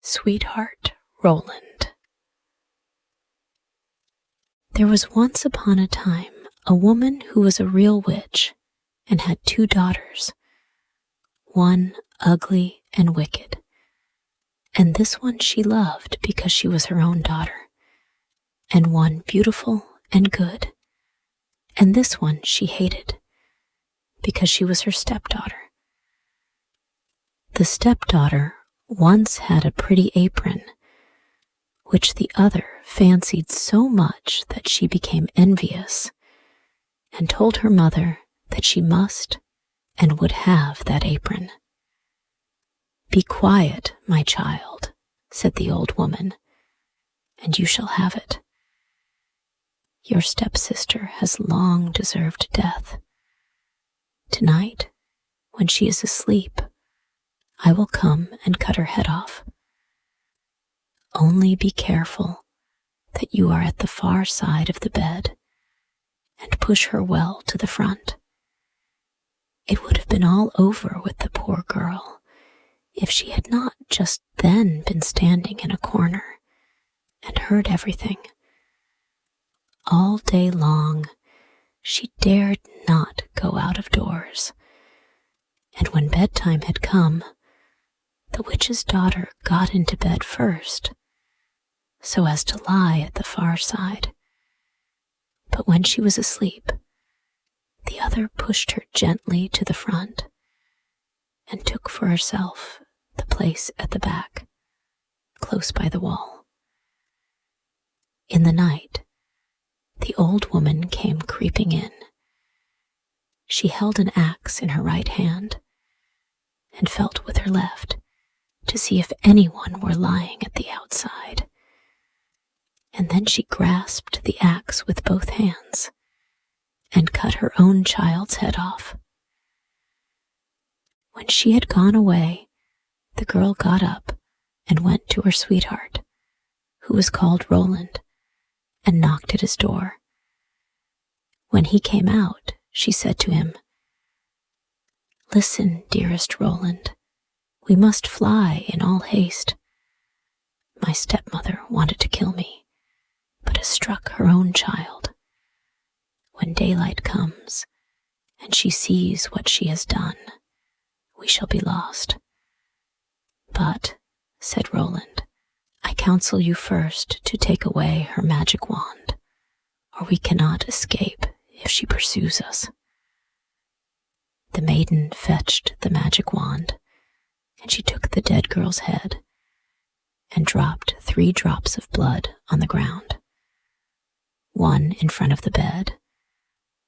Sweetheart Roland. There was once upon a time a woman who was a real witch and had 2 daughters, one ugly and wicked, and this one she loved because she was her own daughter, and one beautiful and good, and this one she hated because she was her stepdaughter. The stepdaughter once had a pretty apron, which the other fancied so much that she became envious, and told her mother that she must and would have that apron. "Be quiet, my child," said the old woman, "and you shall have it. Your stepsister has long deserved death. Tonight, when she is asleep, I will come and cut her head off. Only be careful that you are at the far side of the bed and push her well to the front. It would have been all over with the poor girl if she had not just then been standing in a corner and heard everything. All day long, she dared not go out of doors, and when bedtime had come, the witch's daughter got into bed first, so as to lie at the far side. But when she was asleep, the other pushed her gently to the front and took for herself the place at the back, close by the wall. In the night, the old woman came creeping in. She held an axe in her right hand and felt with her left to see if anyone were lying at the outside. And then she grasped the axe with both hands and cut her own child's head off. When she had gone away, the girl got up and went to her sweetheart, who was called Roland, and knocked at his door. When he came out, she said to him, "Listen, dearest Roland, we must fly in all haste. My stepmother wanted to kill me, but has struck her own child. When daylight comes, and she sees what she has done, we shall be lost. But," said Roland, "I counsel you first to take away her magic wand, or we cannot escape if she pursues us." The maiden fetched the magic wand, and she took the dead girl's head and dropped 3 drops of blood on the ground, 1 in front of the bed,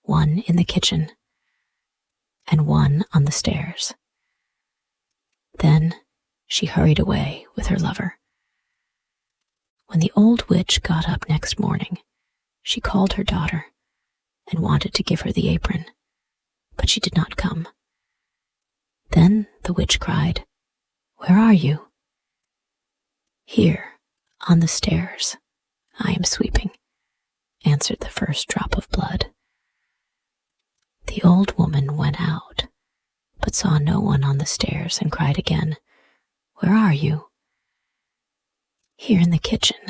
1 in the kitchen, and 1 on the stairs. Then she hurried away with her lover. When the old witch got up next morning, she called her daughter and wanted to give her the apron, but she did not come. Then the witch cried, "Where are you?" "Here, on the stairs. I am sweeping," answered the first drop of blood. The old woman went out, but saw no one on the stairs and cried again, "Where are you?" "Here in the kitchen.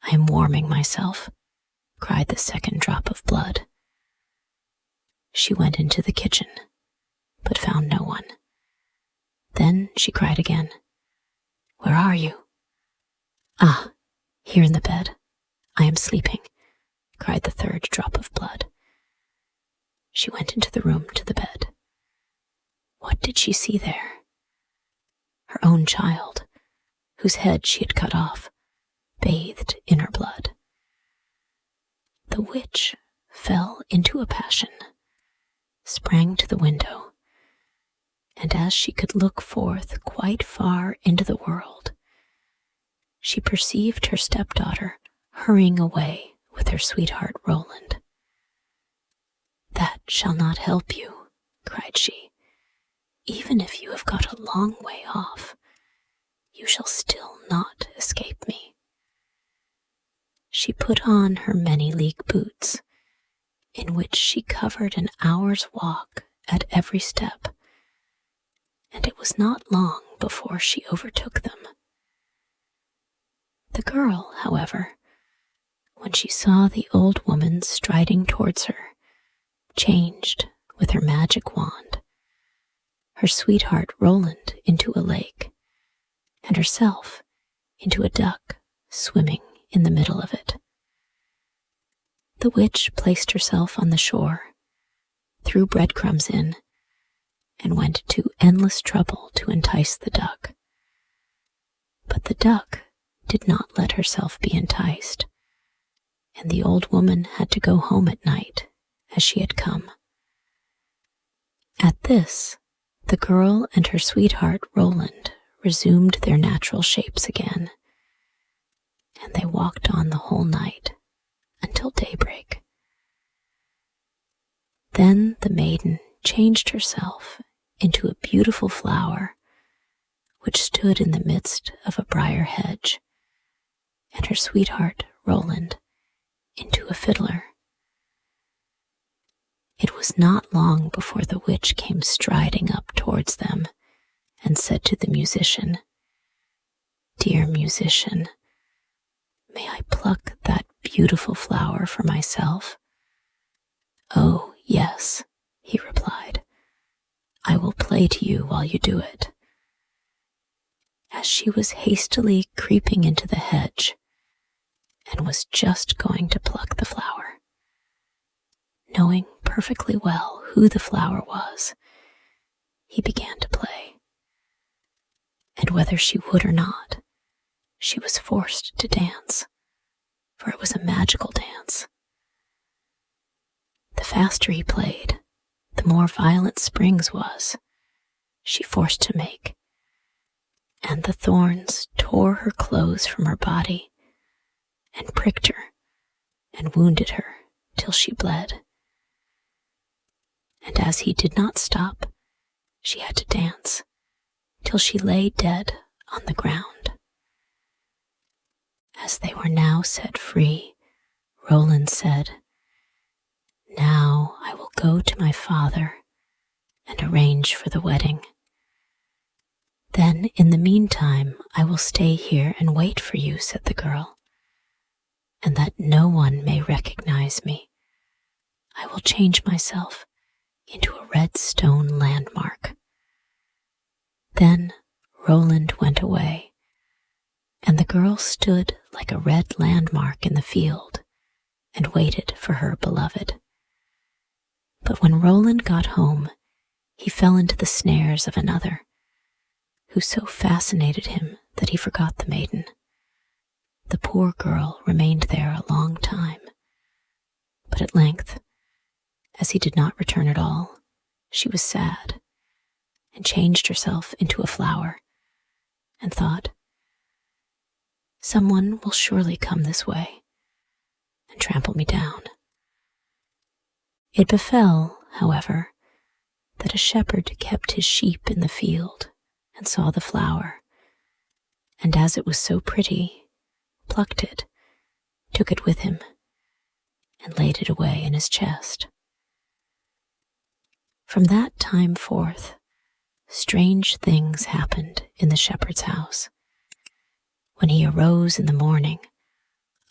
I am warming myself," cried the second drop of blood. She went into the kitchen, but found no one. Then she cried again, "Where are you?" "Ah, here in the bed. I am sleeping," cried the third drop of blood. She went into the room to the bed. What did she see there? Her own child, whose head she had cut off, bathed in her blood. The witch fell into a passion, sprang to the window, and as she could look forth quite far into the world, she perceived her stepdaughter hurrying away with her sweetheart Roland. "That shall not help you," cried she. "Even if you have got a long way off, you shall still not escape me." She put on her many-league boots, in which she covered an hour's walk at every step, and it was not long before she overtook them The girl, however, when she saw the old woman striding towards her, changed with her magic wand, her sweetheart Roland into a lake, and herself into a duck swimming in the middle of it. The witch placed herself on the shore, threw breadcrumbs in, and went to endless trouble to entice the duck. But the duck did not let herself be enticed, and the old woman had to go home at night as she had come. At this, the girl and her sweetheart Roland resumed their natural shapes again, and they walked on the whole night until daybreak. Then the maiden changed herself into a beautiful flower which stood in the midst of a briar hedge, and her sweetheart Roland into a fiddler. It was not long before the witch came striding up towards them and said to the musician, "Dear musician, may I pluck that beautiful flower for myself?" "Oh, yes," he replied. "I will play to you while you do it." As she was hastily creeping into the hedge and was just going to pluck the flower, knowing perfectly well who the flower was, he began to play. And whether she would or not, she was forced to dance, for it was a magical dance. The faster he played, the more violent Springs was, she forced to make, and the thorns tore her clothes from her body and pricked her and wounded her till she bled. And as he did not stop, she had to dance till she lay dead on the ground. As they were now set free, Roland said, "Now I will go to my father and arrange for the wedding. Then in the meantime I will stay here and wait for you," said the girl, "and that no one may recognize me. I will change myself into a red stone landmark." Then Roland went away, and the girl stood like a red landmark in the field and waited for her beloved. But when Roland got home, he fell into the snares of another, who so fascinated him that he forgot the maiden. The poor girl remained there a long time, but at length, as he did not return at all, she was sad and changed herself into a flower and thought, "Someone will surely come this way and trample me down." It befell, however, that a shepherd kept his sheep in the field and saw the flower, and as it was so pretty, plucked it, took it with him, and laid it away in his chest. From that time forth, strange things happened in the shepherd's house. When he arose in the morning,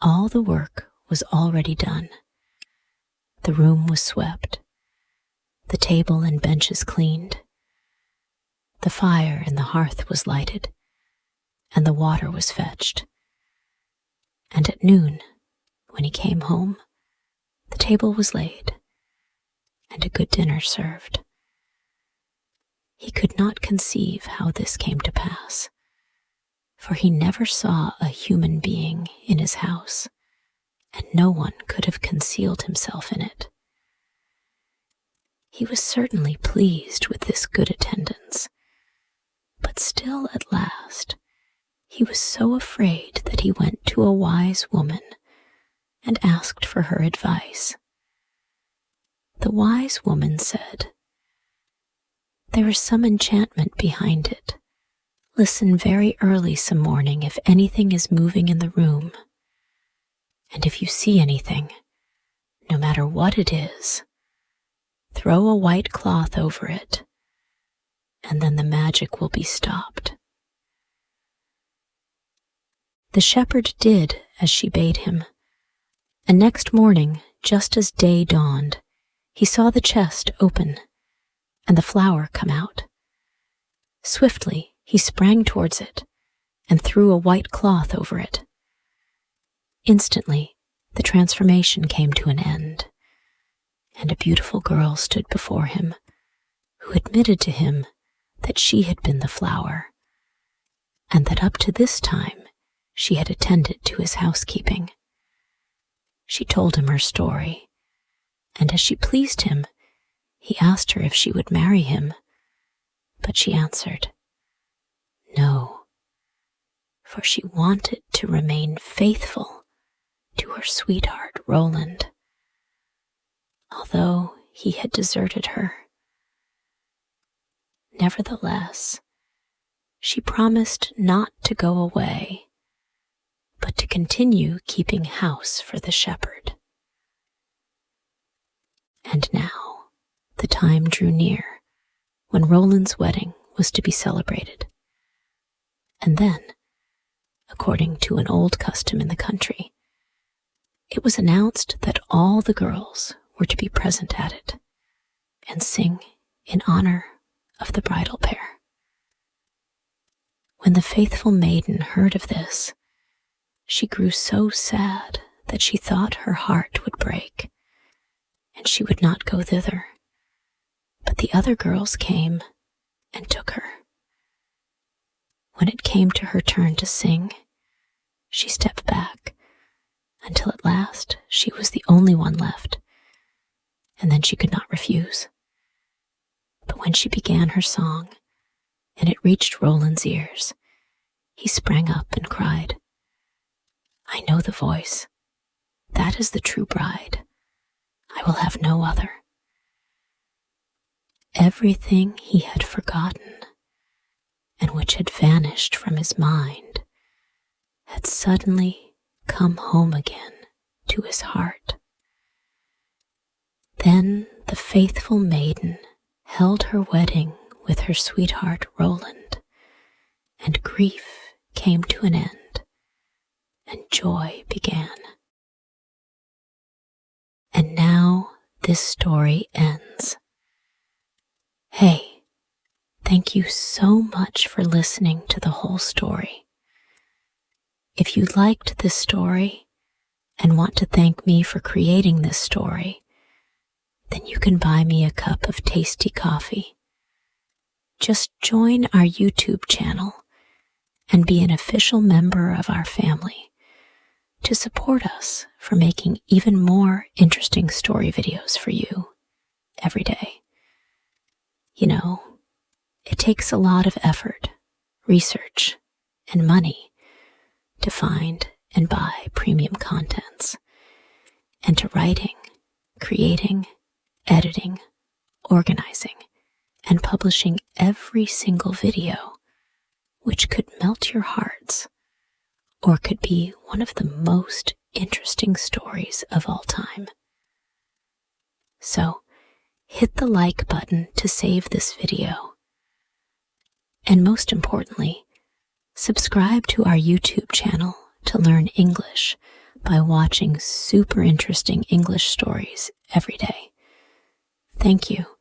all the work was already done. The room was swept, the table and benches cleaned, the fire in the hearth was lighted, and the water was fetched. And at noon, when he came home, the table was laid, and a good dinner served. He could not conceive how this came to pass, for he never saw a human being in his house, and no one could have concealed himself in it. He was certainly pleased with this good attendance, but still at last he was so afraid that he went to a wise woman and asked for her advice. The wise woman said, "There is some enchantment behind it. Listen very early some morning if anything is moving in the room, and if you see anything, no matter what it is, throw a white cloth over it, and then the magic will be stopped." The shepherd did as she bade him, and next morning, just as day dawned, he saw the chest open and the flower come out. Swiftly he sprang towards it and threw a white cloth over it. Instantly, the transformation came to an end, and a beautiful girl stood before him, who admitted to him that she had been the flower, and that up to this time she had attended to his housekeeping. She told him her story, and as she pleased him, he asked her if she would marry him, but she answered, no, for she wanted to remain faithful to her sweetheart Roland, although he had deserted her. Nevertheless, she promised not to go away, but to continue keeping house for the shepherd. And now the time drew near when Roland's wedding was to be celebrated. And then, according to an old custom in the country, it was announced that all the girls were to be present at it and sing in honor of the bridal pair. When the faithful maiden heard of this, she grew so sad that she thought her heart would break, and she would not go thither. But the other girls came and took her. When it came to her turn to sing, she stepped back until at last she was the only one left, and then she could not refuse. But when she began her song, and it reached Roland's ears, he sprang up and cried, I know the voice. That is the true bride. I will have no other. Everything he had forgotten, and which had vanished from his mind, had suddenly come home again to his heart. Then the faithful maiden held her wedding with her sweetheart Roland, and grief came to an end, and joy began. And now this story ends. Hey, thank you so much for listening to the whole story. If you liked this story and want to thank me for creating this story, then you can buy me a cup of tasty coffee. Just join our YouTube channel and be an official member of our family to support us for making even more interesting story videos for you every day. You know, it takes a lot of effort, research, and money to find and buy premium contents, and to writing, creating, editing, organizing, and publishing every single video, which could melt your hearts or could be one of the most interesting stories of all time. So, hit the like button to save this video. And most importantly, subscribe to our YouTube channel to learn English by watching super interesting English stories every day. Thank you.